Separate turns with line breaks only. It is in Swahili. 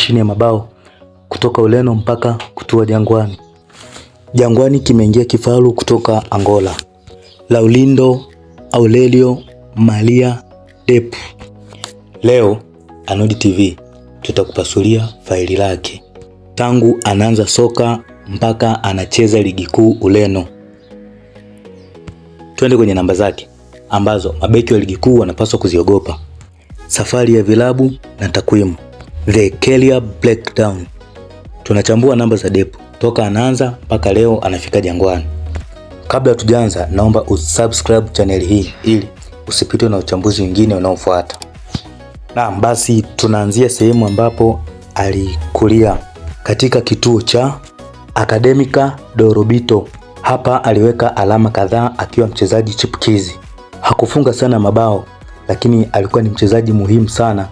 chini ya mabao kutoka Ureno mpaka kutua Jangwani. Jangwani kimeingia kifaru kutoka Angola, Laurindo Aurelio Maria Depp. Leo Anodi TV tutakupasulia faili lake tangu anaanza soka mpaka anacheza ligi kuu Ureno. Twende kwenye namba zake ambazo mabeki wa ligi kuu wanapaswa kuziogopa. Safari ya vilabu na takwimu, the career breakdown. Tunachambua namba za Depp toka anaanza mpaka leo anafika Jangwani. Kabla tujaanza, naomba usubscribe channel hii ili usipitwe na uchambuzi mwingine unaofuata. Naam, basi tunaanzia sehemu ambapo alikulia, katika kituo cha Academica do Robito. Hapa aliweka alama kadhaa akiwa mchezaji chipukizi. Hakufunga sana mabao, lakini alikuwa ni mchezaji muhimu sana